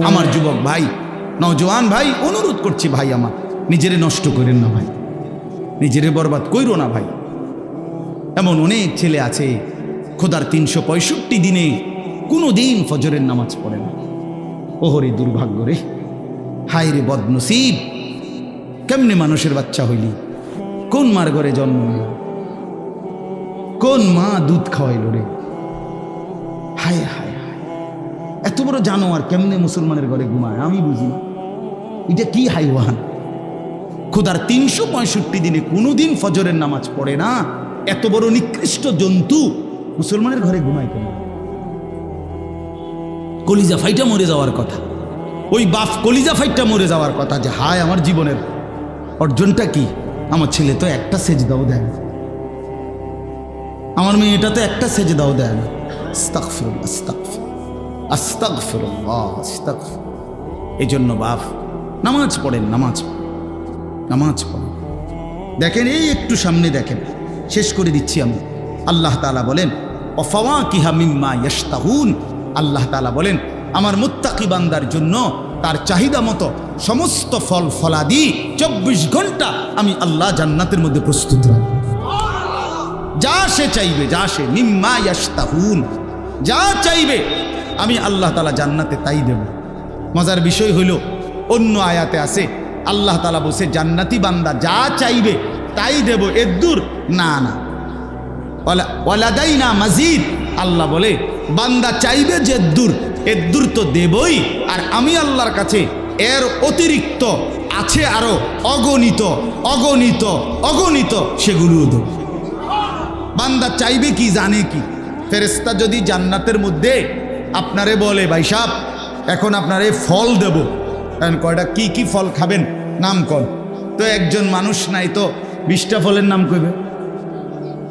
আমার যুবক ভাই, নওজোয়ান ভাই, অনুরোধ করছি ভাই, আমার নিজেরে নষ্ট করেন না ভাই, নিজেরে বরবাদ কইরো না ভাই। এমন অনেক ছেলে আছে খোদার 365 দিনে কোনো দিন ফজরের নামাজ পড়ে না। ওহরে দুর্ভাগ্য রে, হায় রে বদনসিব, কেমনে মানুষের বাচ্চা হইলি? কোন মার ঘরে জন্ম নিল? কোন মা দুধ খাওয়াইল রে? হায় হায় হায়, এত বড় জানোয়ার কেমনে মুসলমানের ঘরে ঘুমায়? আমি বুঝি না এটা কি হাইওয়ান। খোদার 365 দিনে কোনোদিন ফজরের নামাজ পড়ে না, এত বড় নিকৃষ্ট জন্তু মুসলমানের ঘরে ঘুমায় কেন? কলিজা ফাইটা মরে যাওয়ার কথা, ওই বাপ কলিজা ফাইটা মরে যাওয়ার কথা যে হায় আমার জীবনের অর্জনটা কি? আমার ছেলে তো একটা সেজদাও দেয় না, আমার মেয়েটা তো একটা সেজদাও দেয় না। আস্তাগফিরুল্লাহ, আস্তাগফিরুল্লাহ, আস্তাগফিরুল্লাহ, আস্তাগফিরুল্লাহ। এই জন্য বাপ নামাজ পড়েন, নামাজ পড়েন। দেখেন এই একটু সামনে দেখেন, শেষ করে দিচ্ছি আমি। আল্লাহ তাআলা বলেন ওয়াফাওয়াকিহা মিম্মা ইয়াশতাহুন, আল্লাহ তাআলা বলেন আমার মুত্তাকি বান্দার জন্য তার চাহিদা মতো সমস্ত ফল ফলাদি 24 ঘন্টা আমি আল্লাহ জান্নাতের মধ্যে প্রস্তুত রাখি। যা সে চাইবে, যা সে মিম্মা ইয়াশতাহুন, যা চাইবে আমি আল্লাহ তাআলা জান্নাতে তাই দেব। মজার বিষয় হইল অন্য আয়াতে আছে আল্লাহ তাআলা বলছে জান্নাতি বান্দা যা চাইবে তাই দেব, এদ্দুর না না, ওয়ালাদাইনা মাজিদ, আল্লাহ বলে বান্দা চাইবে যে এদ্দুর তো দেবই, আর আমি আল্লাহর কাছে এর অতিরিক্ত আছে আরো অগণিত অগণিত অগণিত, সেগুলোও দেব। বান্দা চাইবে কি জানে কি? ফেরেশতা যদি জান্নাতের মধ্যে আপনারে বলে ভাই সাহেব এখন আপনারে ফল দেব, এখন কয়টা কি কি ফল খাবেন নাম কর, তো একজন মানুষ নাই তো 20টা ফলের নাম কইবে,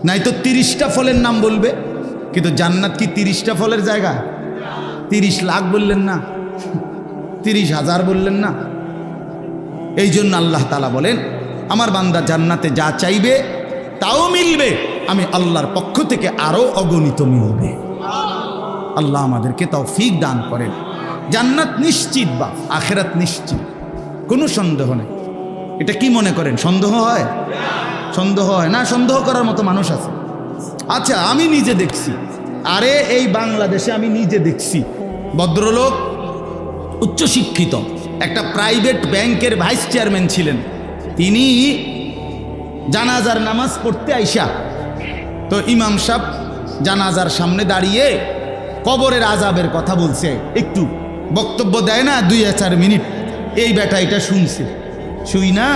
নাই তো 30টা ফলের নাম বলবে। কিন্তু জান্নাত কি 30টা ফলের জায়গা? 30 লাখ বললেন না, 30,000 বললেন না। এই জন্য আল্লাহ তাআলা বলেন আমার বান্দা জান্নাতে যা চাইবে তাও মিলবে, আমি আল্লাহর পক্ষ থেকে আরো অগণিত মিলবে। আল্লাহ আমাদেরকে তৌফিক দান করেন। জান্নাত নিশ্চিত বা আখিরাত নিশ্চিত, কোনো সন্দেহ নেই। এটা কি মনে করেন সন্দেহ হয়? সন্দেহ হয় না, সন্দেহ করার মতো মানুষ আছে? আচ্ছা আমি নিজে দেখছি, আরে এই বাংলাদেশে আমি নিজে দেখছি ভদ্রলোক উচ্চশিক্ষিত একটা প্রাইভেট ব্যাংকের ভাইস চেয়ারম্যান ছিলেন, তিনি জানাজার নামাজ পড়তে আইসা তো ইমাম সাহেব জানাজার সামনে দাঁড়িয়ে কবরের আযাবের কথা বলছে, একটু বক্তব্য দেয় না 2-4 মিনিট, এই বেটা এটা শুনছে, শুই না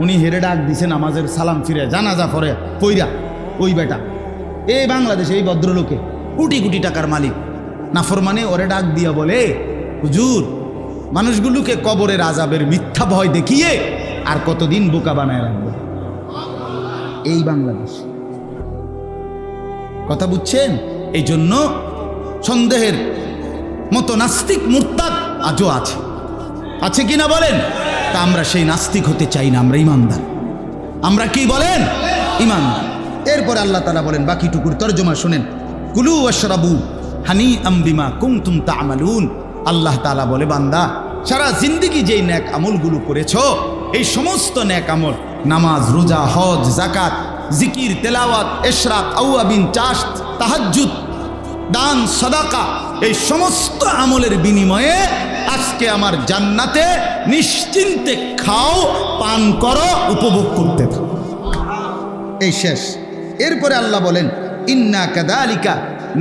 উনি হেরে ডাক দিছে নামাজের সালাম ফিরে জানাজা পড়ে পইরা, ওই বেটা এই বাংলাদেশে এই ভদ্রলোকে কোটি কোটি টাকার মালিক নাফরমানে ওরে ডাক দিয়া বলে হুজুর মানুষগুলোকে কবরের আযাবের মিথ্যা ভয় দেখিয়ে আর কতদিন বোকা বানায় রাখবে? এই বাংলাদেশ, কথা বুঝছেন? এই জন্য সন্দেহের মতো নাস্তিক মুরতাদ আজও আছে, আছে কিনা বলেন? তা আমরা সেই নাস্তিক হতে চাই না, আমরা ইমানদার। আমরা কি বলেন? ইমানদার। এরপরে আল্লাহ তাআলা বলেন বাকিটুকুর তরজমা শুনেন, কুলু ওয়াশরাবু হানিআম বিমা কুনতুম তা'মালুন। আল্লাহ তাআলা বলে বান্দা সারা জিন্দেগি যেই নেক আমলগুলো করেছো, এই সমস্ত নেক আমল নামাজ, রোজা, হজ, যাকাত, জিকির, তেলাওয়াত, ইশরাক, আওয়াবিন, চাষ, তাহাজ্জুদ, দান, সাদাকা, এই সমস্ত আমলের বিনিময়ে আজকে আমার জান্নাতে নিশ্চিন্তে খাও, পান করো, উপভোগ করতে থাকো। এই শেষ। এরপরে আল্লাহ বলেন ইন্না কাযালিকা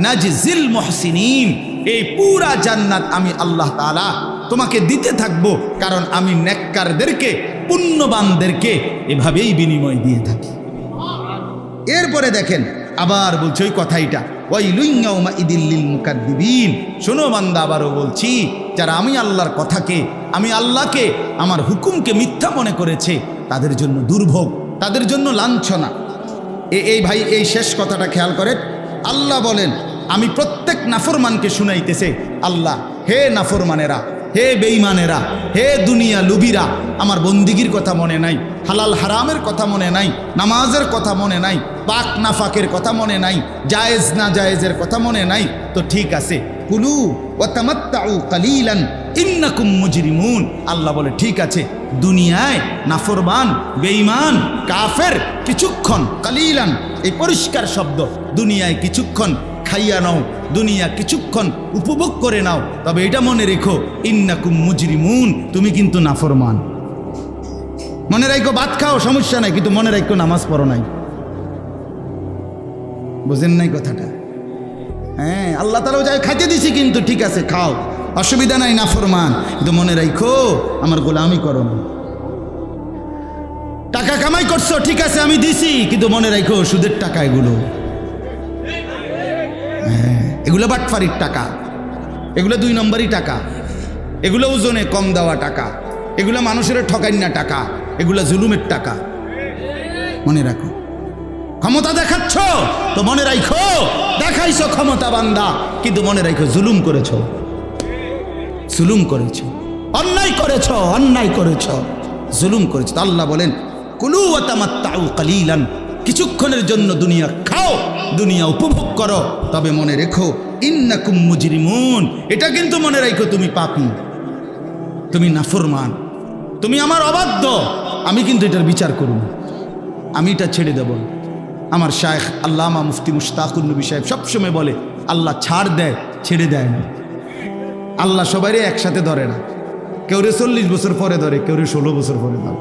নাজজিল মুহসিনিন, এই পুরা জান্নাত আমি আল্লাহ তাআলা তোমাকে দিতে থাকবো, কারণ আমি নেককারদেরকে, পুণ্যবানদেরকে এভাবেই বিনিময় দিয়ে থাকি। এরপরে দেখেন আবার বলছে ওই কথাইটা, ওয়াইলুন ইয়াউমাইদিল লিল মুকাদ্দিবিন। শোনো বান্দা, আবারও বলছি যারা আমি আল্লাহর কথাকে, আমি আল্লাহকে, আমার হুকুমকে মিথ্যা মনে করেছে তাদের জন্য দুর্ভোগ, তাদের জন্য লাঞ্ছনা। এই ভাই এই শেষ কথাটা খেয়াল করেন, আল্লাহ বলেন আমি প্রত্যেক নাফরমানকে শুনাইতেছে, আল্লাহ হে নাফরমানেরা, হে বেঈমানেরা, হে দুনিয়া লুভিরা, আমার বন্দিগির কথা মনে নাই, হালাল হারামের কথা মনে নাই, নামাজের কথা মনে নাই, পাক নাফাকের কথা মনে নাই, জায়েজ না জায়েজের কথা মনে নাই, তো ঠিক আছে কুলু ওয়া তামাত্তাউ কালিলান ইন্নাকুম মুজরিমুন। আল্লাহ বলে ঠিক আছে, দুনিয়ায় নাফরমান, বেঈমান, কাফের কিছুক্ষণ, কালিলান এই পরিষ্কার শব্দ, দুনিয়ায় কিছুক্ষণ খাইয়া নাও, দুনিয়া কিছুক্ষণ উপভোগ করে নাও, তবে এটা মনে রেখো ইন্নাকুম মুজরিমুন, তুমি কিন্তু নাফরমান। মনে রাখো ভাত খাও সমস্যা নাই, কিন্তু মনে রাখো নামাজ পড়ো নাই। বুঝেন নাই কথাটা? হ্যাঁ, আল্লাহ তাআলা যাই খাইতে দিছি, কিন্তু ঠিক আছে খাও, অসুবিধা নাই, নাফরমান, কিন্তু মনে রাখো আমার গোলামি করো না। টাকা কামাই করছো ঠিক আছে আমি দিছি, কিন্তু মনে রাখো সুদের টাকা এগুলো, হ্যাঁ এগুলো বাটফারির টাকা, এগুলো 2 নম্বরই টাকা, এগুলো ওজনে কম দেওয়া টাকা, এগুলো মানুষের ঠকাইনা টাকা, এগুলো জুলুমের টাকা। মনে রাখো, ক্ষমতা দেখাচ্ছ তো মনে রাখো দেখাইছো ক্ষমতা বান্দা, কিন্তু মনে রাখো জুলুম করেছো, জুলুম করেছো, অন্যায় করেছো, অন্যায় করেছো, জুলুম করেছো। আল্লাহ বলেন কুলু ওয়া তামাত্তাউ কালিলান, কিছুক্ষণের জন্য দুনিয়া খাও, দুনিয়া উপভোগ করো, তবে মনে রেখো ইন্নাকুম মুজরিমুন, এটা কিন্তু মনে রাখো তুমি পাপী, তুমি নাফরমান, তুমি আমার অবাধ্য, আমি কিন্তু এটার বিচার করব, আমি এটা ছেড়ে দেব। আমার শায়েখ আল্লামা মুফতি মুশতাকুর নবী সাহেব সবসময় বলে আল্লাহ ছাড় দেয়, ছেড়ে দেয় না। আল্লাহ সবাইরে একসাথে ধরে না, কেউ 40 বছর পরে ধরে, কেউ 16 বছর পরে ধরে,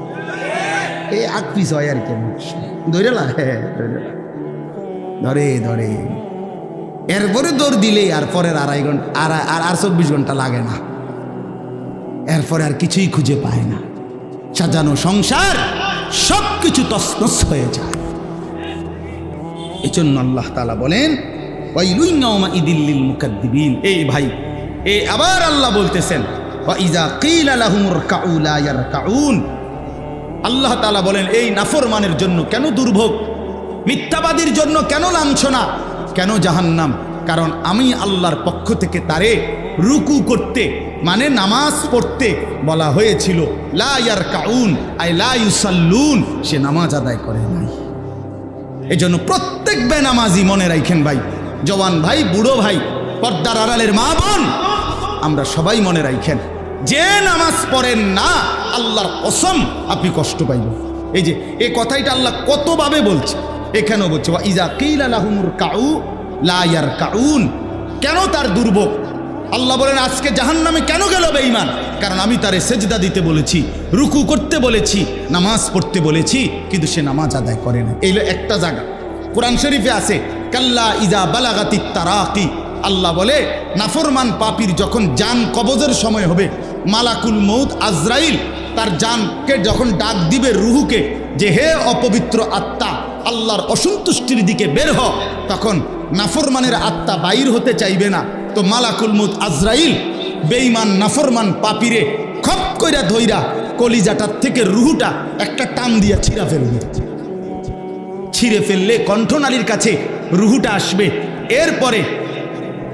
এই আগ পিস হয় আর কেন ধরে না, হ্যাঁ ধরে ধরে, এরপরে দৌড় দিলে আর পরের 2.5 ঘন্টা আর 24 ঘন্টা লাগে না, এরপরে আর কিছুই খুঁজে পায় না, সাজানো সংসার সব কিছু তছনছ হয়ে যায়। এজন্য আল্লাহ তাআলা বলেন ওয়াইলুন ইয়াউমাইযিল লিল মুকাদ্দিবিন। এই ভাই, এই আবার আল্লাহ বলতেছেন ওয়া ইযা কিলা লাহুমুর কাউ লা ইয়ারকাউন। আল্লাহ তাআলা বলেন এই নাফরমানের জন্য কেন দুর্ভোগ, মিথ্যাবাদীর জন্য কেন লাঞ্ছনা, কেন জাহান্নাম? কারণ আমি আল্লাহর পক্ষ থেকে তারে রুকু করতে মানে নামাজ পড়তে বলা হয়েছিল, লা ইয়ারকাউন আই লা ইউসাল্লুন, সে নামাজ আদায় করে নাই। এজন্য প্রত্যেক বেনামাজি মনে রাখেন ভাই, জওয়ান ভাই, বুড়ো ভাই, পর্দার আড়ালের মা বোন, আমরা সবাই মনে রাখেন, যে নামাজ পড়েন না আল্লাহর কসম আপনি কষ্ট পাইবেন। এই যে এই কথাটা আল্লাহ কতভাবে বলছে, এখানেও বলছে ওয়া ইযা কিলা লাহুমুর কাউ লা ইয়ারকাউন। কেন তার দুর্ভোগ? আল্লাহ বলেন আজকে জাহান্নামে কেন গেল বেঈমান? কারণ আমি তারে সেজদা দিতে বলেছি, রুকু করতে বলেছি, নামাজ পড়তে বলেছি, কিন্তু সে নামাজ আদায় করে না। এই একটা জায়গা কোরআন শরীফে আছে কাল্লা ইজা বালাগাতিত তারাকি। আল্লাহ বলে নাফরমান পাপীর যখন জান কবজের সময় হবে, মালাকুল মউত আজরাইল তার জানকে যখন ডাক দিবে রুহুকে, যে হে অপবিত্র আত্মা আল্লাহর অসন্তুষ্টির দিকে বের হ, তখন নাফরমানের আত্মা বাইর হতে চাইবে না। তো মালাকুল মউত আজরাইল বেঈমান নাফরমান পাপীরে খপ কইরা ধইরা কলিজাটার থেকে রুহুটা একটা টান দিয়া ছিঁড়া ফেলবে, ছিঁড়ে ফেললে কণ্ঠনালীর কাছে রুহুটা আসবে। এরপরে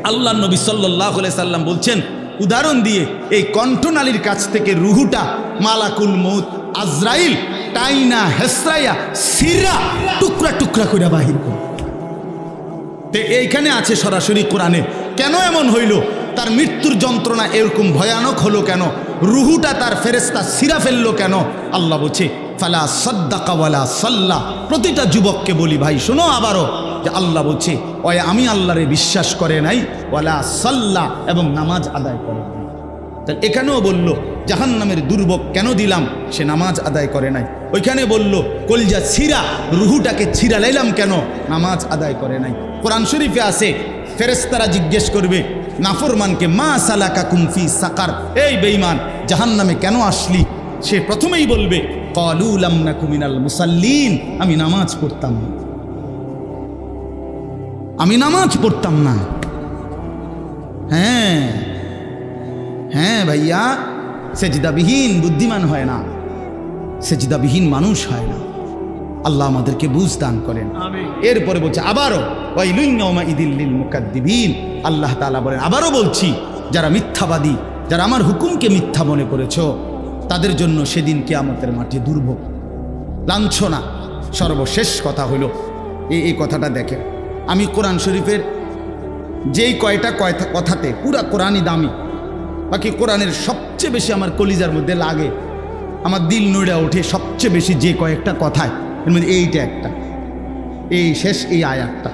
আল্লাহ নবী সাল্লাল্লাহু আলাইহি সাল্লাম বলছেন উদাহরণ দিয়ে, এই কণ্ঠনালীর কাছ থেকে রুহুটা মালাকুল মউত আজরাইল টাইনা হেসরাইয়া সিরা টুকরা টুকরা করে বাহির করে। তো এইখানে আছে সরাসরি কোরআনে, কেন এমন হইল? তার মৃত্যুর যন্ত্রণা এরকম ভয়ানক হলো কেন? রুহুটা তার ফেরেশতা সিরা ফেললো কেন? আল্লাহ বলছে ফালা সাদ্দাকা ওয়ালা সাল্লা। প্রতিটা যুবককে বলি ভাই শোনো আবারও, যে আল্লাহ বলছে ওই আমি আল্লাহরে বিশ্বাস করে নাই, ওয়ালা সাল্লা, এবং নামাজ আদায় করে নাই। তাহলে এখানেও বলল জাহান্নামের দুর্ভোগ কেন দিলাম? সে নামাজ আদায় করে নাই। ওইখানে বলল কলজা ছিরা, রুহুটাকে ছিরা লাইলাম কেন? নামাজ আদায় করে নাই। কোরআন শরীফে আছে ফেরেশতারা জিজ্ঞেস করবে নাফরমানকে, মা সালাকাকুম ফি সাকার, এই বেঈমান জাহান্নামে কেন আসলি? সে প্রথমেই বলবে ক্বালু লাম নাকু মিনাল মুসাল্লিন, আমি নামাজ পড়তাম না, আমি নামাজ পড়তাম না। হ্যাঁ হ্যাঁ ভাইয়া, সেজদাবিহীন বুদ্ধিমান হয় না, সেজদাবিহীন মানুষ হয় না। আল্লাহ আমাদেরকে বুঝ দান করেন। এরপরে বলছে আবারও ওয়াইলুন ইয়াউমাইযিল লিল মুকাদ্দিবিন। আল্লাহ তাআলা বলেন আবারও বলছি, যারা মিথ্যাবাদী, যারা আমার হুকুমকে মিথ্যা মনে করেছো, তাদের জন্য সেদিন কিয়ামতের মাঠে দুর্ভোগ, লাঞ্ছনা। সর্বশেষ কথা হলো এই কথাটা দেখেন, আমি কোরআন শরীফের যেই কয়টা কথাতে পুরা কোরআনই দামি, বাকি কোরআনের সবচেয়ে বেশি আমার কলিজার মধ্যে লাগে, আমার দিল নড়ে ওঠে সবচেয়ে বেশি যে কয়েকটা কথায়, এর মধ্যে এইটা একটা, এই শেষ এই আয়াতটা,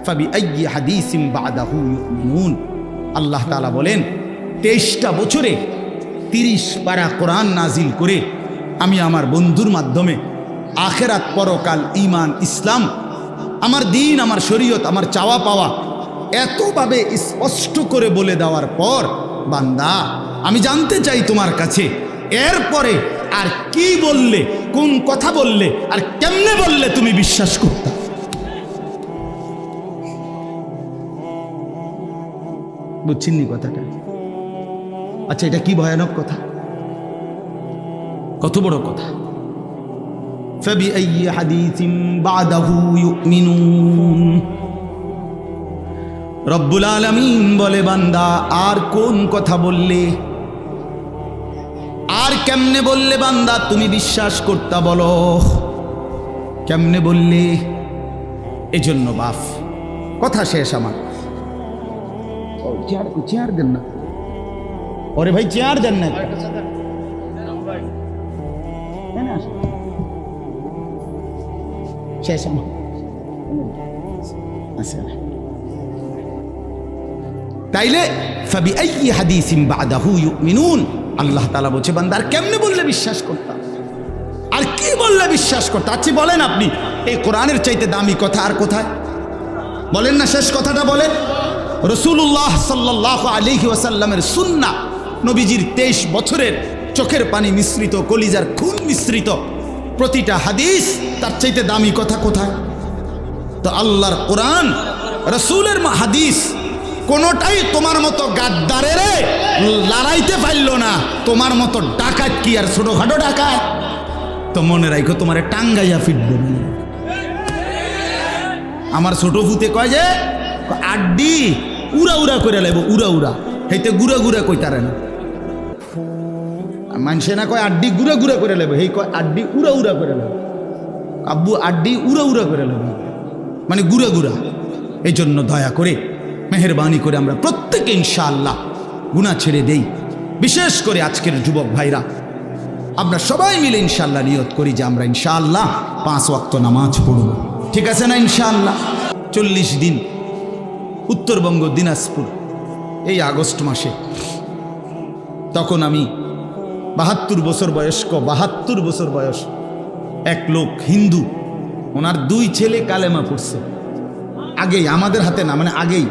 ফাবি আইয়ি হাদিসিম বাদাহু ইউমিনুন। আল্লাহ তাআলা বলেন 23টা বছরে 30 পারা কোরআন নাজিল করে আমি আমার বন্ধুর মাধ্যমে আখেরাত, পরকাল, ঈমান, ইসলাম, আমার দিন, আমার শরীয়ত, আমার চাওয়া পাওয়া এতভাবে স্পষ্ট করে বলে দেওয়ার পর, বান্দা আমি জানতে চাই তোমার কাছে এরপরে আর কি বললে, কোন কথা বললে আর কেমনে বললে তুমি বিশ্বাস করতে। বুঝছেননি কথাটা? আচ্ছা, এটা কি ভয়ানক কথা, কত বড় কথা। ফাবিআইয়ি হাদিসিম বাদাহু ইউমিনুন। রব্বুল আলামিন বলে, বান্দা আর কোন কথা বললে, আর কেমনে বললে বান্দা তুমি বিশ্বাস করতা, বলো কেমনে বললে। এজন্য বাপ, কথা শেষ আমার। চেয়ার দেন না, ওরে ভাই চেয়ার দেন না, শেষ আমার। তাইলে ফাবিআইয়ি হাদিসিম বাদাহু ইউমিনুন, আল্লাহ তাআলা বলছে বান্দা আর কেমনে বললে বিশ্বাস করতাম, আর কি বললে বিশ্বাস করতাম। আচ্ছা বলেন আপনি, এই কোরআনের চাইতে দামি কথা আর কোথায়? বলেন না, শেষ কথাটা বলেন। রাসূলুল্লাহ সাল্লাল্লাহু আলাইহি ওয়াসাল্লামের সুন্নাহ, নবীজির 23 বছরের চোখের পানি মিশ্রিত, কলিজার খুন মিশ্রিত প্রতিটা হাদিস, তার চাইতে দামি কথা কোথায়? তো আল্লাহর কোরআন, রাসূলের হাদিস কোনোটাই তোমার মতো গাদ্দারের লড়াইতে পারল না। তোমার মতো ডাকাত কি আর ছোটখাটো ডাকাত? তো মনে রাখো, তোমার টাঙ্গাইয়া ফিটবে। আমার ছোট ভূতে কয় যে আড্ডি উড়া উড়া করে লাগবো, উড়া উড়া, হেইতে গুড়া গুড়া কইতারে না। মানুষে না কয় আড্ডি গুড়া গুড়া করে লাগবে, হেই কয় আড্ডি উড়া উড়া করে লাগবে। আব্বু আড্ডি উড়া উড়া করে লাগবে, মানে গুড়া গুড়া। এই জন্য দয়া করে, মেহেরবানি করে আমরা প্রত্যেকে ইনশাআল্লাহ গুনাহ ছেড়ে দেই। বিশেষ করে আজকের যুবক ভাইরা, আমরা সবাই মিলে ইনশাআল্লাহ নিয়ত করি যে আমরা ইনশাআল্লাহ 5 ওয়াক্ত নামাজ পড়ব। ঠিক আছে না? ইনশাআল্লাহ 40 দিন উত্তরবঙ্গ দিনাজপুর, এই আগস্ট মাসে, তখন আমি 72 বছর বয়স্ক, 72 বছর বয়স এক লোক, হিন্দু, ওনার 2 ছেলে কালেমা পড়ছে। আগেই আমাদের হাতে না, মানে আগেই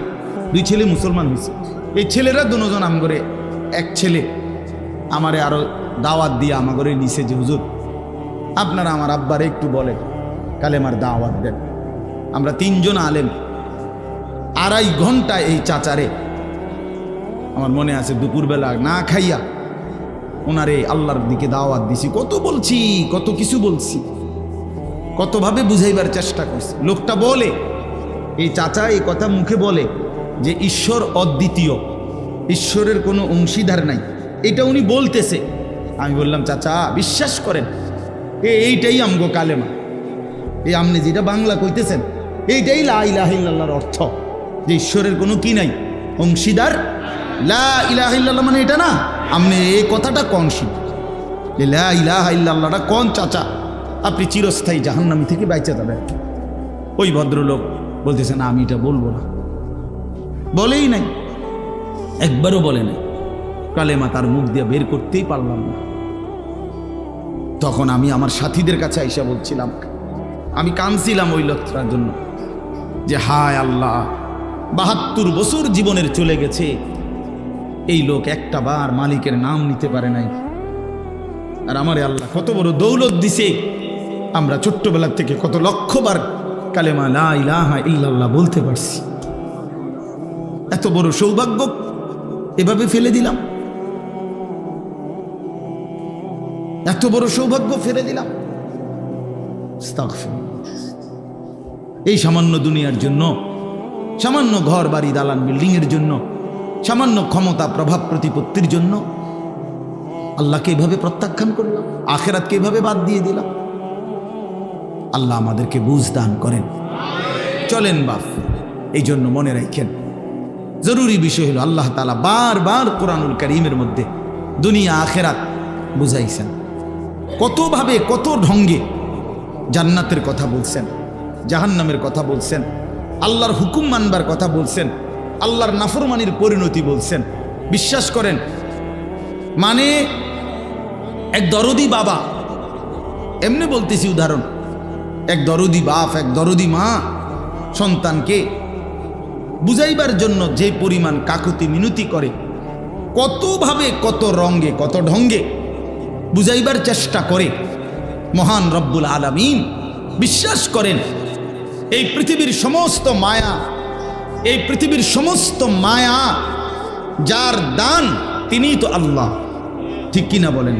2 ছেলে মুসলমান হয়েছে। এই ছেলেরা দুজন আমগরে, এক ছেলে আমারে আরো দাওয়াত দিয়ে আমাগরে নিছে যে হুজুর আপনারা আমার আব্বারে একটু বলেন, কালেমার দাওয়াত দেন। আমরা 3 জন আলেম 2.5 ঘন্টা এই চাচারে, আমার মনে আছে দুপুরবেলা না খাইয়া ওনারে আল্লাহর দিকে দাওয়াত দিছি। কত বলছি, কত কিছু বলছি, কতভাবে বুঝাইবার চেষ্টা করছি। লোকটা বলে, এই চাচা এই কথা মুখে বলে যে ঈশ্বর অদ্বিতীয়, ঈশ্বরের কোনো অংশীদার নাই, এটা উনি বলতেছে। আমি বললাম চাচা বিশ্বাস করেন, এইটাই আমগো কালেমা, এই আপনি যেটা বাংলা কইতেছেন এইটাই লা ইলাহা ইল্লাল্লাহর অর্থ, যে ঈশ্বরের কোনো কি নাই, অংশীদার। লা ইলাহা ইল্লাল্লাহ মানে এটা না, আপনি এই কথাটা কন শুন, লা ইলাহা ইল্লাল্লাহটা কন চাচা, আপনি চিরস্থায়ী জাহান্নামী থেকে বাইচে যাবেন। ওই ভদ্রলোক বলতেছে না আমি এটা বলবো না, বলেই নাই, একবারও বলে নাই, কালেমা তার মুখ দিয়ে বের করতেই পারলাম না। তখন আমি আমার সাথীদের কাছে আইসা বলছিলাম, আমি কাঁদছিলাম ওই লোকটার জন্য, যে হায় আল্লাহ, 72 বছর জীবনের চলে গেছে, এই লোক একটা বার মালিকের নাম নিতে পারে নাই। আর আমারে আল্লাহ কত বড় দৌলত দিছে, আমরা ছোট্টবেলার থেকে কত লক্ষবার কালেমা লা ইলাহা ইল্লাল্লাহ বলতে পারছি। এত বড় সৌভাগ্য এভাবে ফেলে দিলাম, এত বড় সৌভাগ্য ফেলে দিলাম। এই সামান্য দুনিয়ার জন্য, সামান্য ঘর বাড়ি দালান বিল্ডিং এর জন্য, সামান্য ক্ষমতা প্রভাব প্রতিপত্তির জন্য আল্লাহকে এভাবে প্রত্যাখ্যান করলাম, আখেরাতকে এভাবে বাদ দিয়ে দিলাম। আল্লাহ আমাদেরকে বুঝ দান করেন। চলেন বাপ, এই জন্য মনে রাখেন, জরুরি বিষয় হলো আল্লাহ তাআলা বারবার কোরআনুল কারীমের মধ্যে দুনিয়া আখেরাত বুঝাইছেন। কতভাবে কত ঢঙ্গে জান্নাতের কথা বলছেন, জাহান্নামের কথা বলছেন, আল্লাহর হুকুম মানবার কথা বলছেন, আল্লাহর নাফরমানির পরিণতি বলছেন। বিশ্বাস করেন, মানে এক দরদি বাবা, এমনি বলতেছি উদাহরণ, এক দরদি বাপ, এক দরদি মা সন্তানকে বুঝাইবার জন্য যে পরিমাণ কাকুতি মিনতি করে, কতভাবে কত রঙ্গে কত ঢঙ্গে বুঝাইবার চেষ্টা করে, মহান রব্বুল আলামিন বিশ্বাস করেন এই পৃথিবীর সমস্ত মায়া, এই পৃথিবীর সমস্ত মায়া যার দান তিনিই তো আল্লাহ। ঠিক কিনা বলেন?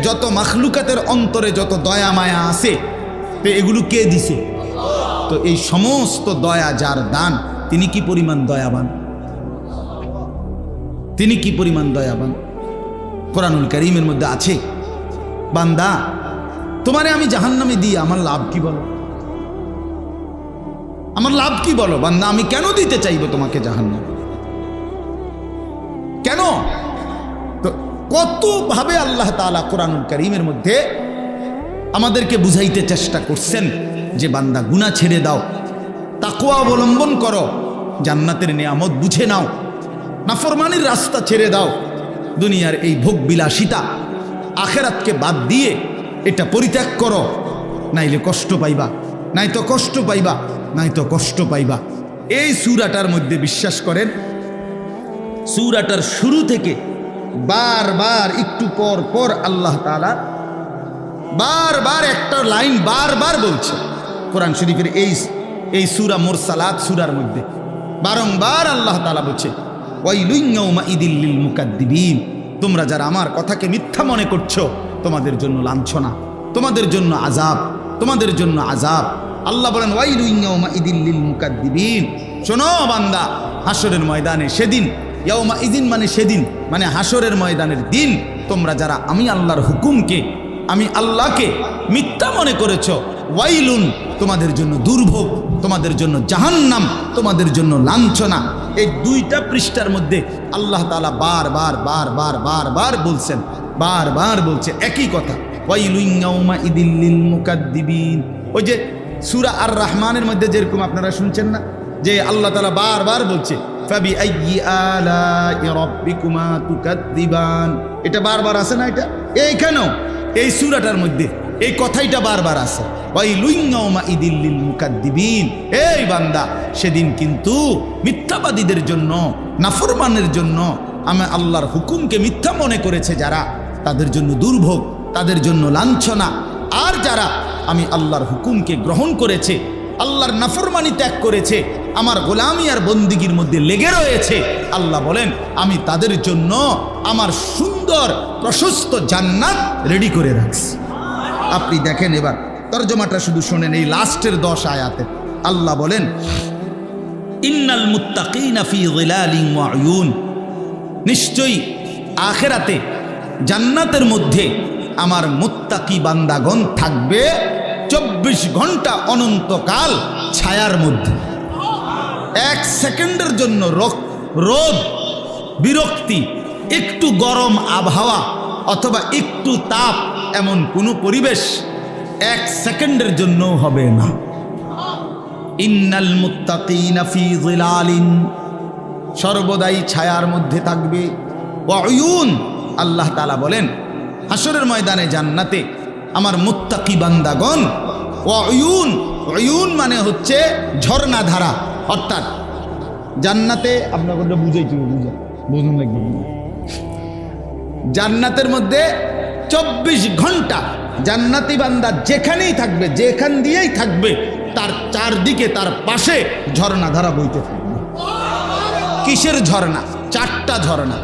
যত মাখলুকাতের অন্তরে যত দয়া মায়া আছে, তো এগুলো কে দিছে? তো এই সমস্ত দয়া যার দান, তিনি কি পরিমাণ দয়াবান, তিনি কি পরিমাণ দয়াবান। কোরআনুল কারীমের মধ্যে আছে, বান্দা তোমারে আমি জাহান্নামে দিই, আমার লাভ কি বলো? আমার লাভ কি বলো বান্দা? আমি কেন দিতে চাইবো তোমাকে জাহান্নাম? কেন? তো কতভাবে আল্লাহ তাআলা কোরআনুল কারীমের মধ্যে আমাদেরকে বুঝাইতে চেষ্টা করছেন যে বান্দা গুনাহ ছেড়ে দাও, তাকওয়া অবলম্বন করো, জান্নাতের নিয়ামত বুঝে নাও, নাফরমানির রাস্তা ছেড়ে দাও, দুনিয়ার এই ভোগ বিলাসিতা আখেরাতকে বাদ দিয়ে এটা পরিত্যাগ করো, নাইলে কষ্ট পাইবা, নাই তো কষ্ট পাইবা, নাই তো কষ্ট পাইবা। এই সূরাটার মধ্যে বিশ্বাস করেন, সূরাটার শুরু থেকে বারবার একটু পর পর আল্লাহ তাআলা বারবার একটা লাইন বারবার বলছে। কোরআন শরীফের এই সূরা মুরসালাত সূরার মধ্যে বারংবার আল্লাহ তাআলা বলছে, ওয়াইলুন ইয়াউমাইদিল লিল মুকাদ্দিবিন, তোমরা যারা আমার কথাকে মিথ্যা মনে করছো, তোমাদের জন্য লাঞ্ছনা, তোমাদের জন্য আযাব, তোমাদের জন্য আযাব। আল্লাহ বলেন ওয়াইলুন ইয়াউমাইদিল লিল মুকাদ্দিবিন, শোনো বান্দা, হাসরের ময়দানে সেদিন, ইয়াউমাইদিন মানে সেদিন, মানে হাসরের ময়দানের দিন, তোমরা যারা আমি আল্লাহর হুকুমকে, আমি আল্লাহকে মিথ্যা মনে করেছো, ওয়াইলুন তোমাদের জন্য দুর্ভোগ, তোমাদের জন্য জাহান্নাম, তোমাদের জন্য লাঞ্ছনা। এই দুইটা পৃষ্ঠার মধ্যে আল্লাহ তাআলা বারবার বারবার বারবার বলছেন, বারবার বলছে একই কথা, ওয়াইলুন ইয়াউমাইদিল লিল মুকাদ্দিবিন। ওই যে সূরা আর রহমানের মধ্যে যেরকম আপনারা শুনছেন না, যে আল্লাহ তাআলা বারবার বলছে ফাবিআইয়ি আলাই রাব্বিকুমা তুকাদ্দিবান, এটা বারবার আছে না? এটা এইখানেও এই সূরাটার মধ্যে এই কথাইটা বারবার আছে, ওয়াইলুন ইয়াউমাইদিল লিল মুকাদ্দিবিন। এই বান্দা, সেদিন কিন্তু মিথ্যাবাদীদের জন্য, নাফরমানের জন্য, আমি আল্লাহর হুকুমকে মিথ্যা মনে করেছে যারা, তাদের জন্য দুর্ভোগ, তাদের জন্য লাঞ্ছনা। আর যারা আমি আল্লাহর হুকুমকে গ্রহণ করেছে, আল্লাহর নাফরমানি ত্যাগ করেছে, আমার গোলামি আর বন্দিগির মধ্যে লেগে রয়েছে, আল্লাহ বলেন আমি তাদের জন্য আমার সুন্দর প্রশস্ত জান্নাত রেডি করে রাখছি। আপনি দেখেন, এবার তরজমাটা শুধু শোনেন, এই লাস্টের 10 আয়াতে আল্লাহ বলেন ইন্নাল মুত্তাকিনা ফি যিলালিন ওয়া উয়ুন, নিশ্চয়ই আখিরাতে জান্নাতের মধ্যে আমার মুত্তাকি বান্দাগণ থাকবে 24 ঘন্টা অনন্তকাল ছায়ার মধ্যে। 1 সেকেন্ডের জন্য রোদ, বিরক্তি, একটু গরম আবহাওয়া অথবা একটু তাপ, এমন কোনো পরিবেশ 1 সেকেন্ডের জন্য হবে না। ইন্নাল মুত্তাকিনা ফি যিলালিন, সর্বদাই ছায়ার মধ্যে থাকবে, ওয়া উয়ুন, আল্লাহ তাআলা বলেন হাসরের ময়দানে জান্নাতে আমার মুত্তাকি বান্দাগণ, ওয়া উয়ুন, উয়ুন মানে হচ্ছে ঝর্ণা ধারা, অর্থাৎ জান্নাতে আপনাকে বুঝাইছি, বুঝুন লাগবে, জান্নাতের মধ্যে 24 ঘন্টা জান্নাতি বান্দা যেখানেই থাকবে, যেখান দিয়েই থাকবে, তার চারদিকে, তার পাশে ঝর্ণা ধারা বইতে থাকবে। কিসের ঝর্ণা? 4টা ঝর্ণা,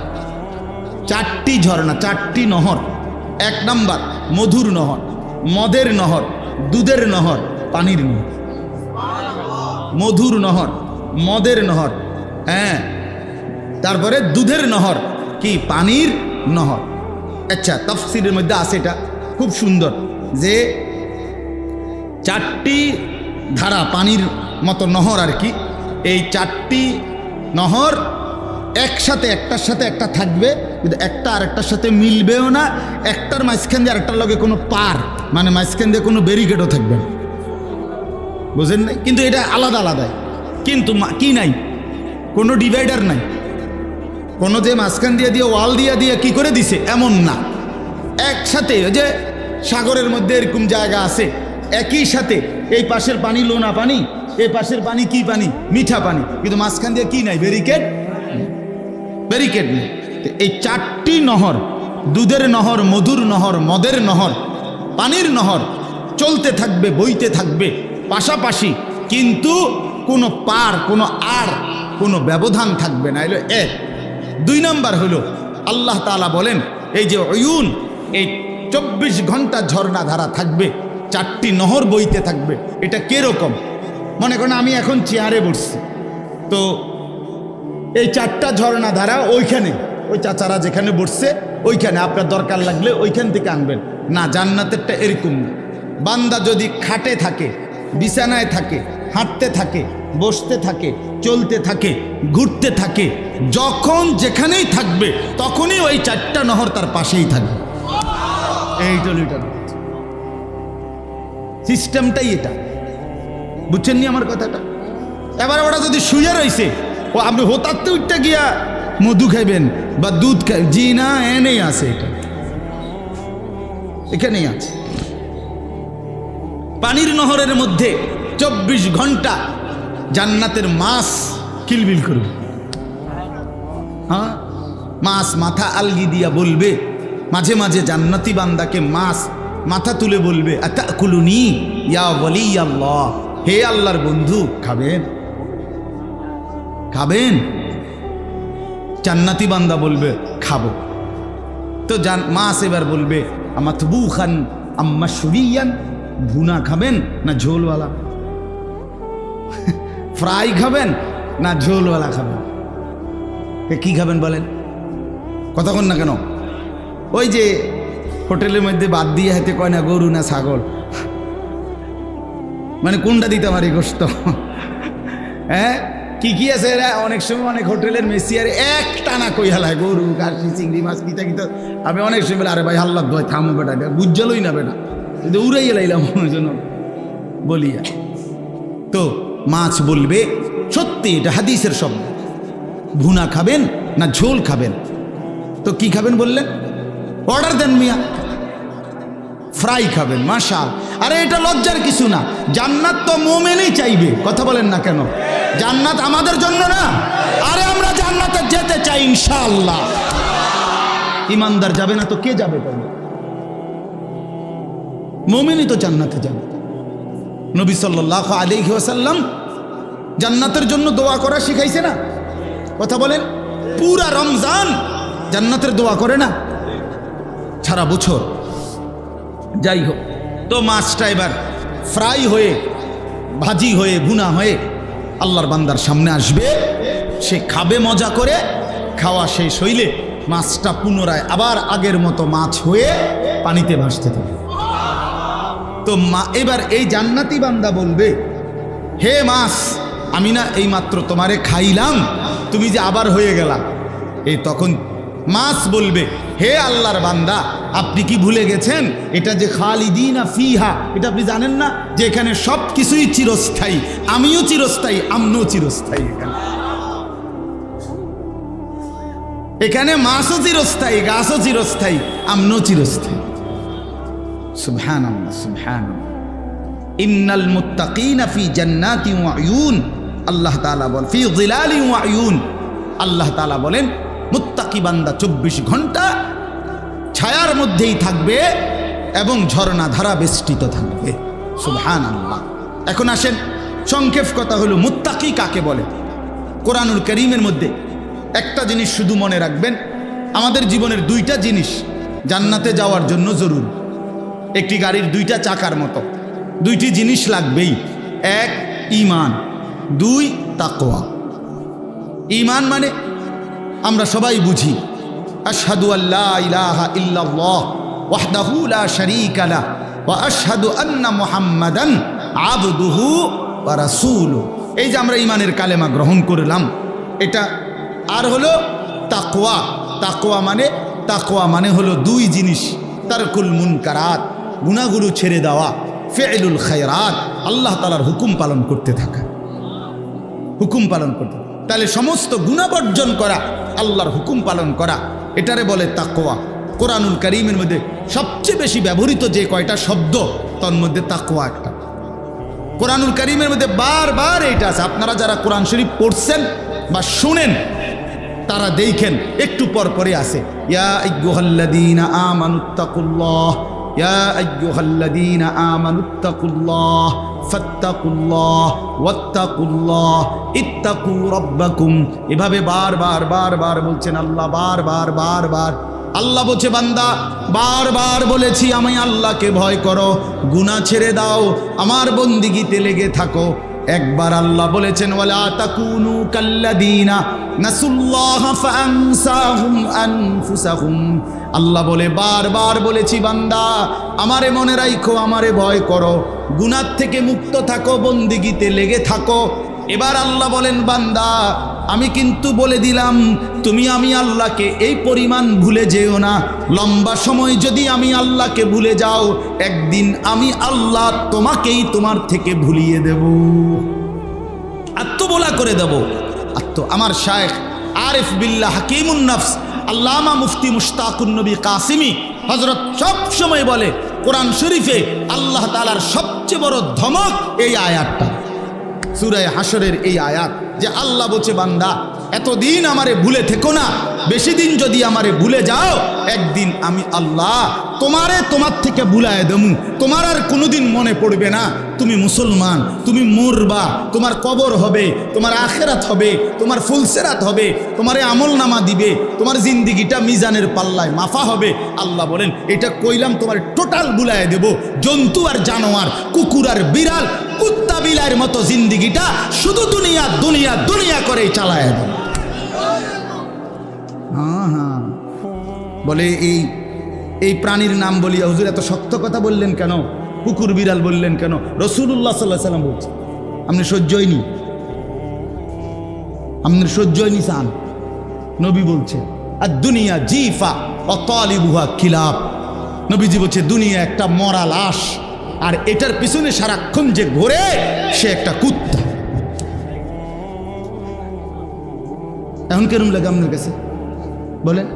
4টি ঝর্ণা, 4টি নহর। 1 নাম্বার মধুর নহর, মদের নহর, দুধের নহর, পানির নহর। মধুর নহর, মদের নহর, হ্যাঁ, তারপরে দুধের নহর, কি পানির নহর। আচ্ছা, তাফসীরের মধ্যে আছে এটা খুব সুন্দর, যে 4টি ধারা পানির মতো নহর আর কি, এই 4টি নহর একসাথে একটার সাথে একটা থাকবে, কিন্তু একটা আরেকটার সাথে মিলবেও না। একটার মাঝখান দিয়ে আরেকটার লগে কোনো পার, মানে মাঝখান দিয়ে কোনো ব্যারিকেডও থাকবে না, বুঝেন নাই? কিন্তু এটা আলাদা আলাদাই, কিন্তু কি নাই, কোনো ডিভাইডার নাই, কোনো যে মাঝখান দিয়ে দিয়ে ওয়াল দিয়ে কি করে দিছে এমন না। একসাথে ওই যে সাগরের মধ্যে এরকম জায়গা আছে, একই সাথে এই পাশের পানি লোনা পানি, এই পাশের পানি কি পানি, মিঠা পানি, কিন্তু মাঝখান দিয়ে কি নাই, ব্যারিকেড নেই। এই চারটি নহর, দুধের নহর, মধুর নহর, মদের নহর, পানির নহর চলতে থাকবে, বইতে থাকবে পাশাপাশি, কিন্তু কোনো পার, কোনো আর কোনো ব্যবধান থাকবে না। এলো এক। 2 নাম্বার হলো আল্লাহ তাআলা বলেন এই যে অয়ুন, এই 24 ঘন্টা ঝর্ণা ধারা থাকবে, 4টি নহর বইতে থাকবে। এটা কিরকম? মনে করেন আমি এখন চেয়ারে বসছি, তো এই 4টা ঝর্ণা ধারা ওইখানে, ওই চাচারা যেখানে বসছে ওইখানে, আপনার দরকার লাগলে ওইখান থেকে আনবেন না। জান্নাতেরটা এরকম না। বান্দা যদি খাটে থাকে, বিছানায় থাকে, হাঁটতে থাকে, বসতে থাকে, চলতে থাকে, ঘুরতে থাকে, যখন যেখানেই থাকবে তখনই ওই 4টা নহর তার পাশেই থাকবে। এই টলিটা সিস্টেমটাই এটা, বুঝছেন নি আমার কথাটা? এবার ওরা যদি শুয়ে রয়েছে, ও আপনি হোতাতে উঠতে গিয়া মধু খাইবেন বা দুধ খাই, জি না, এনেই আছে, এটা এখানেই আছে। পানির নহরের মধ্যে 24 ঘন্টা জান্নাতের মাছ কিলবিল করবে। হ্যাঁ, মাছ মাথা আলগি দিয়া বলবে, মাঝে মাঝে জান্নাতি বান্দাকে মাছ মাথা তুলে বলবে, আতাকুলুনি ইয়া ওয়ালিয়াল্লাহ, হে আল্লাহর বন্ধু, খাবেন? খাবেন? জান্নাতি বান্দা বলবে খাবো। তো মাছ এবার বলবে, আমাতবুখান আম্মা শুরিয়ান, ভুনা খাবেন না ঝোলওয়ালা? ফ্রাই খাবেন না ঝোলওয়ালা খাবেন? কি খাবেন বলেন? কথা কন না কেন? ওই যে হোটেলের মধ্যে বাদ দিয়ে হাতে কয় না গরু না ছাগল, মানে কোনটা দিতে পারি গোস্ত? হ্যাঁ, কি আছে এরা? অনেক সময় অনেক হোটেলের মেসিয়ারে এক টানা কই হালায় গরু, কাশি, চিংড়ি মাছ, কিতা কিতা। আমি অনেক সময় বলে, আরে ভাই হাল্লা দয় থামো বেটা, বুঝালই না বেটা, কিন্তু উড়াই এলাইলাম ওই জন্য বলিয়া। তো মাছ বলবে, সত্যি এটা হাদিসের শব্দ, ভুনা খাবেন না ঝোল খাবেন? তো কি খাবেন বললেন? অর্ডার দেন মিয়া, ফ্রাই খাবেন। মাশাআল্লাহ। আরে এটা লজ্জার কিছু না, জান্নাত তো মুমিনই চাইবে। কথা বলেন না কেন? জান্নাত আমাদের জন্য না? আরে আমরা জান্নাতে যেতে চাই ইনশাআল্লাহ। ইমানদার যাবে না তো কে যাবে? মুমিনই তো জান্নাতে যাবে। নবী সাল্লাল্লাহু আলাইহি ওয়াসাল্লাম জান্নাতের জন্য দোয়া করা শিখাইছে না? কথা বলেন। পুরা রমজান জান্নাতের দোয়া করে না, সারা বছর। যাই হোক, তো মাছটা এবার ফ্রাই হয়ে, ভাজি হয়ে, ভুনা হয়ে আল্লাহর বান্দার সামনে আসবে, সে খাবে মজা করে। খাওয়া শেষ হইলে মাছটা পুনরায় আবার আগের মতো মাছ হয়ে পানিতে ভাসতে থাকে। তো এবার এই জান্নাতি বান্দা বলবে, হে মাছ, আমি না এই মাত্র তোমারে খাইলাম, তুমি যে আবার হয়ে গেলা। এই তখন মাছ বলবে, হে আল্লাহর বান্দা, আপনি কি ভুলে গেছেন এটা যে খালিদিনা ফিহা, এটা আপনি জানেন না যে এখানে সব কিছুই চিরস্থায়ী, আমিও চিরস্থায়ী, আমনও চিরস্থায়ী। এখানে মাছও চিরস্থায়ী, গাছও চিরস্থায়ী, আমনও চিরস্থায়ী। সুবহানাল্লাহ, সুবহানাল্লাহ। ইন্নাল মুত্তাকিনা ফি জান্নাতিন ওয়া উয়ুন, আল্লাহ তাআলা বলেন, ফি যিলালিন ওয়া উয়ুন, আল্লাহ তাআলা বলেন মুত্তাকি বান্দা 24 ঘন্টা ছায়ার মধ্যেই থাকবে এবং ঝর্ণা ধারা বেষ্টিত থাকবে। সুবহানাল্লাহ। এখন আসেন, সংক্ষেপ কথা হলো মুত্তাকি কাকে বলে? কোরআনুল কারীমের মধ্যে একটা জিনিস শুধু মনে রাখবেন, আমাদের জীবনের 2টা জিনিস জান্নাতে যাওয়ার জন্য জরুরি। একটি গাড়ির 2টা চাকার মতো 2টি জিনিস লাগবেই। 1 ঈমান, 2 তাকওয়া। ঈমান মানে আমরা সবাই বুঝি, আশহাদু আল্লা ইলাহা ইল্লাল্লাহ ওয়াহদাহু লা শারীকা লাহ ওয়া আশহাদু আন্না মুহাম্মাদান আবদুহু ওয়া রাসূলুহু। এই যে আমরা ঈমানের কালেমা গ্রহণ করলাম, এটা আর হলো তাকওয়া। তাকওয়া মানে হলো দুই জিনিস, তারকুল মুনকারাত, গুনাহগুলো ছেড়ে দেওয়া, ফি'লুল খায়রাত, আল্লাহ তাআলার হুকুম পালন করতে থাকা, হুকুম পালন করতে। তাহলে সমস্ত গুনাহ বর্জন করা, আল্লাহর হুকুম পালন করা, এটারে বলে তাকওয়া। কোরআনুল কারীমের মধ্যে সবচেয়ে বেশি ব্যবহৃত যে কয়টা শব্দ, তার মধ্যে তাকওয়া একটা। কোরআনুল কারীমের মধ্যে বারবার এইটা আছে। আপনারা যারা কোরআন শরীফ পড়ছেন বা শুনেন তারা দেখেন একটু পর পরে আছে, ইয়া আইয়ুহাল্লাযীনা আমানুত্তাকুল্লাহ, ইয়া আইয়ুহাল্লাযীনা আমানুত্তাকুল্লাহ ফাত্তাকুল্লাহ ওয়াত্তাকুল্লাহ ইত্তাকু রাব্বাকুম। এভাবে বারবার বলছেন আল্লাহ, বারবার আল্লাহ বলছে, বান্দা বারবার বলেছি আমি আল্লাহকে ভয় করো, গুনাহ ছেড়ে দাও, আমার বন্দিগিতে লেগে থাকো। একবার আল্লাহ বলেছেন, ওয়ালা তাকুনু কাল্লাযীনা নাসুল্লাহা ফাআনসাহুম আনফুসাহুম। আল্লাহ বলে বারবার বলেছি বান্দা আমারে মনে রাখো, আমারে ভয় করো, গুনাহ থেকে মুক্ত থাকো, বন্দিগিতে লেগে থাকো। এবার আল্লাহ বলেন, বান্দা আমি কিন্তু বলে দিলাম তুমি আমি আল্লাহকে এই পরিমাণ ভুলে যেও না। লম্বা সময় যদি আমি আল্লাহকে ভুলে যাও, একদিন আমি আল্লাহ তোমাকেই তোমার থেকে ভুলিয়ে দেব, আত্মবোলা করে দেব। আমার শায়েখ আরিফ বিল্লাহ হাকিমুন নফস আল্লামা মুফতি মুশতাকুন নবী কাসিমি হযরত সব সময় বলে, কোরআন শরীফে আল্লাহ তাআলার সবচেয়ে বড় ধমক এই আয়াতটা, সূরা হাশরের এই আয়াত, যে আল্লাহ বলছে বান্দা এতদিন আমারে ভুলে থেকো না, বেশি দিন যদি আমারে ভুলে যাও, একদিন আমি আল্লাহ তোমার থেকে ভুলায় দেবো, তোমার আর কোনোদিন মনে পড়বে না তুমি মুসলমান, তুমি মরবা, তোমার কবর হবে, তোমার আখেরাত হবে, তোমার ফুলসেরাত হবে, তোমারে আমল নামা দিবে, তোমার জিন্দিগিটা মিজানের পাল্লায় মাফা হবে। আল্লাহ বলেন এটা কইলাম তোমার টোটাল ভুলায় দেব, জন্তু আর জানোয়ার, কুকুর আর বিড়াল, কুত্তা বিলাইয়ের মতো জিন্দিগিটা শুধু দুনিয়া দুনিয়া দুনিয়া করেই চালায় দেব। হ্যাঁ বলে এই প্রাণীর নাম বলিয়া হুজুর এত শক্ত কথা বললেন কেন, কুকুর বিড়াল বললেন কেন? রাসূলুল্লাহ সাল্লাল্লাহু আলাইহি ওয়াসাল্লাম বলছে আপনি সহ্যই নি চান। নবী বলছে আর দুনিয়া জিফা ওয়া তালিবুহা কিলাব। নবীজি বলছে দুনিয়া একটা মরা লাশ, আর এটার পিছনে সারাক্ষণ যে ঘোরে সে একটা কুত্তা। এখন কেরম লাগে আপনার কাছে বলেন?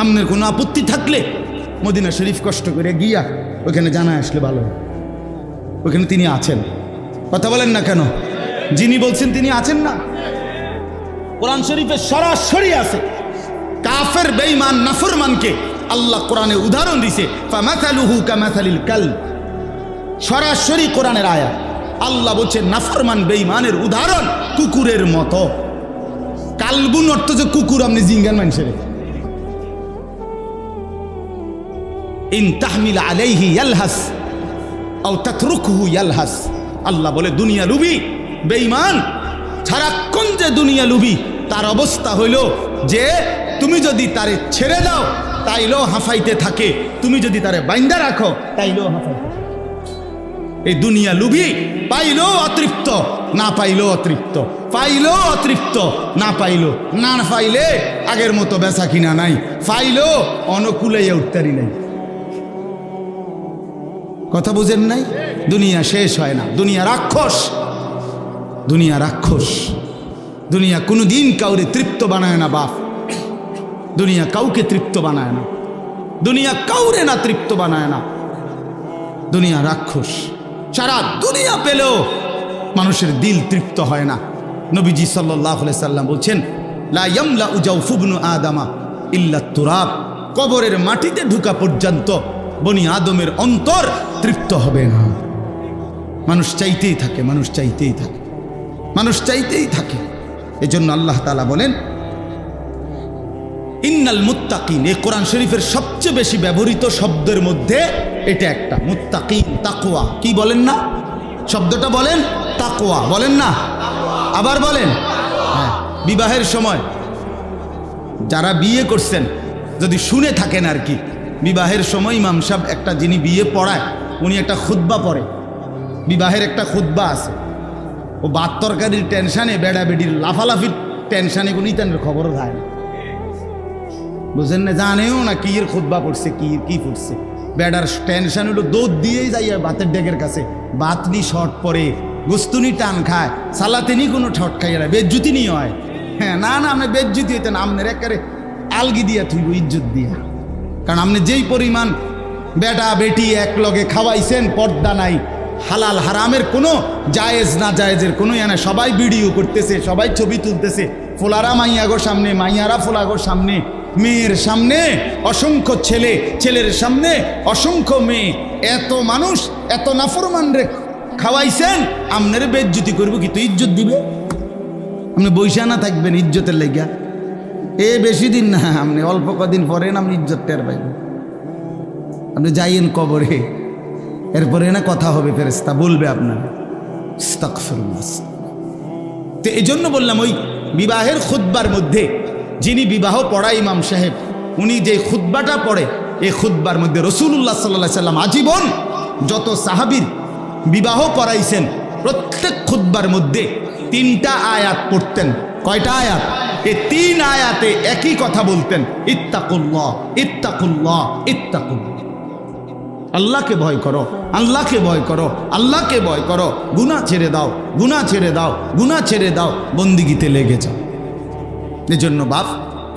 আপনার কোনো আপত্তি থাকলে মদিনা শরীফ কষ্ট করে গিয়া ওখানে জানা আসলে ভালো, ওখানে তিনি আছেন। কথা বলেন না কেন? যিনি বলছেন তিনি আছেন না? কোরআন শরীফে সরাসরি আছে। কাফের বেঈমান নাফরমানকে আল্লাহ কোরআনে উদাহরণ দিছে, ফামাসালুহু কামাসালিল কালব। সরাসরি কোরআনের আয়াত। আল্লাহ বলছে নাফরমান বেঈমানের উদাহরণ কুকুরের মতো। কালবুন অর্থ যে কুকুর, আপনি জিঙ্গান মানুষের। ইন তাহমিল আলাইহি ইয়ালহাস আও তাতরুকহু ইয়ালহাস। আল্লাহ বলে দুনিয়া লুবি বেঈমান সারাক্ষণ যে দুনিয়া লুবি, তার অবস্থা হইল যে তুমি যদি তারে ছেড়ে দাও তাইলেও হাঁফাইতে থাকে, তুমি যদি তারে বাইন্দা রাখো তাইলেও হাঁফাইতে। এই দুনিয়া লুবি, পাইলেও অতৃপ্ত, না পাইলেও অতৃপ্ত, পাইলেও অতৃপ্ত, না পাইলেও, না পাইলে আগের মতো বেচা কিনা নাই, পাইলেও অনুকূলে উঠতারি নাই। কথা বুঝেন নাই? দুনিয়া শেষ হয় না, দুনিয়া রাক্ষস, দুনিয়া রাক্ষস। দুনিয়া কোনোদিন কাউরে তৃপ্ত বানায় না বাপ, দুনিয়া কাউকে তৃপ্ত বানায় না, দুনিয়া কাউরে না তৃপ্ত বানায় না, দুনিয়া রাক্ষস। সারা দুনিয়া পেলেও মানুষের দিল তৃপ্ত হয় না। নবীজি সাল্লাল্লাহু আলাইহি সাল্লাম বলছেন, লা ইয়ামলা জাওফু ইবনু আদামা ইল্লা তুরাব। কবরের মাটিতে ঢুকা পর্যন্ত বনি আদমের অন্তর তৃপ্ত হবে না। মানুষ চাইতেই থাকে, মানুষ চাইতেই থাকে, মানুষ চাইতেই থাকে। এজন্য আল্লাহ তাআলা বলেন ইন্নাল মুত্তাকিন। এই কোরআন শরীফের সবচেয়ে বেশি ব্যবহৃত শব্দের মধ্যে এটা একটা, মুত্তাকিন, তাকওয়া। কি বলেন না? শব্দটা বলেন তাকওয়া, বলেন না? আবার বলেন। হ্যাঁ, বিবাহের সময় যারা বিয়ে করছেন যদি শুনে থাকেন আর কি, বিবাহের সময় ইমাম সাহেব একটা, যিনি বিয়ে পড়ায় উনি একটা খুতবা পড়ে, বিবাহের একটা খুতবা আছে। ও ভাত তরকারির টেনশানে বেড়া বেডির লাফালাফির টেনশানে কোনো ইতানের খবরও যায় না, বুঝেন না, জানেও না কি এর খুতবা পড়ছে, কি পড়ছে। বেডার টেনশন হলো দৌড় দিয়েই যাই ভাতের ডেকের কাছে, বাতনি শর্ট পরে, গুস্তুনি টান খায়, সালাতেনি কোনো ঠট খাইয়া না, বেজ্জুতি নিয়ে হয়। হ্যাঁ, না আপনি বেজ্জুতি হইতেন, আপনার একেবারে আলগি দিয়া থুইব ইজ্জত দিয়া। কারণ আপনি যেই পরিমাণ বেটা বেটি এক লগে খাওয়াইছেন, পর্দা নাই, হালাল হারামের কোনো জায়েজ না জায়েজের কোনো না, সবাই ভিডিও করতেছে, সবাই ছবি তুলতেছে, ফোলারা মাইয়াগোর সামনে, মাইয়ারা ফোলাগোর সামনে, মেয়ের সামনে অসংখ্য ছেলে, ছেলের সামনে অসংখ্য মেয়ে, এত মানুষ, এত নাফরমান রে খাওয়াইছেন, আপনার বেজ্জুতি করবো কি? তো ইজ্জত দিবে, আপনি বৈশা না থাকবেন ইজ্জতের লেগা। বেশি দিন না, আপনি অল্প কদিন পরে আপনি ইজ্জত টের পাইবেন। আপনি যাইয়েন কবরে, এরপরে না কথা হবে, ফেরেশতা বলবে আপনার। তো এই জন্য বললাম, ওই বিবাহের খুতবার মধ্যে যিনি বিবাহ পড়ায় ইমাম সাহেব, উনি যে খুতবাটা পড়ে, এই খুতবার মধ্যে রাসূলুল্লাহ সাল্লাল্লাহু আলাইহি সাল্লাম আজীবন যত সাহাবীর বিবাহ পড়াইছেন, প্রত্যেক খুতবার মধ্যে 3টা আয়াত পড়তেন। কয়টা আয়াত? এই 3 আয়াতে একই কথা বলতেন, ইত্তাকুল্লাহ ইত্তাকুল্লাহ ইত্তাকুল্লাহ। আল্লাহকে ভয় করো, আল্লাহকে ভয় করো, আল্লাহকে ভয় করো, গুনাহ ছেড়ে দাও, গুনাহ ছেড়ে দাও, গুনাহ ছেড়ে দাও, বন্দিগিতে লেগে যাও। এজন্য বাপ,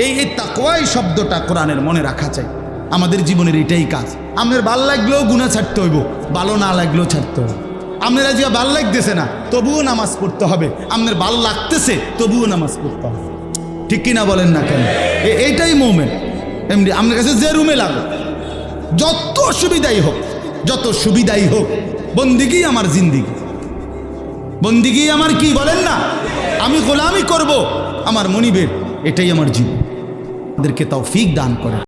এই তাকওয়াই শব্দটা কোরআনের মনে রাখা চাই। আমাদের জীবনের এটাই কাজ। আপনার ভাল লাগলেও গুনাহ ছাড়তে হইব, ভালো না লাগলেও ছাড়তে হবে। আপনারা যে ভাল লাগতেছে না, তবুও নামাজ পড়তে হবে, আপনার ভাল লাগতেছে তবুও নামাজ পড়তে হবে, ঠিক কিনা বলেন না কেন? এইটাই মোমেন্ট। এমনি আপনার কাছে যে রুমে লাগো, যত সুবিধাই হোক, যত সুবিধাই হোক, বন্দিগি আমার জিন্দিগি, বন্দিগি আমার কি বলেন না, আমি গোলামি করব আমার মনিবের, এটাই আমার জীবন। ওদেরকে তৌফিক দান করে।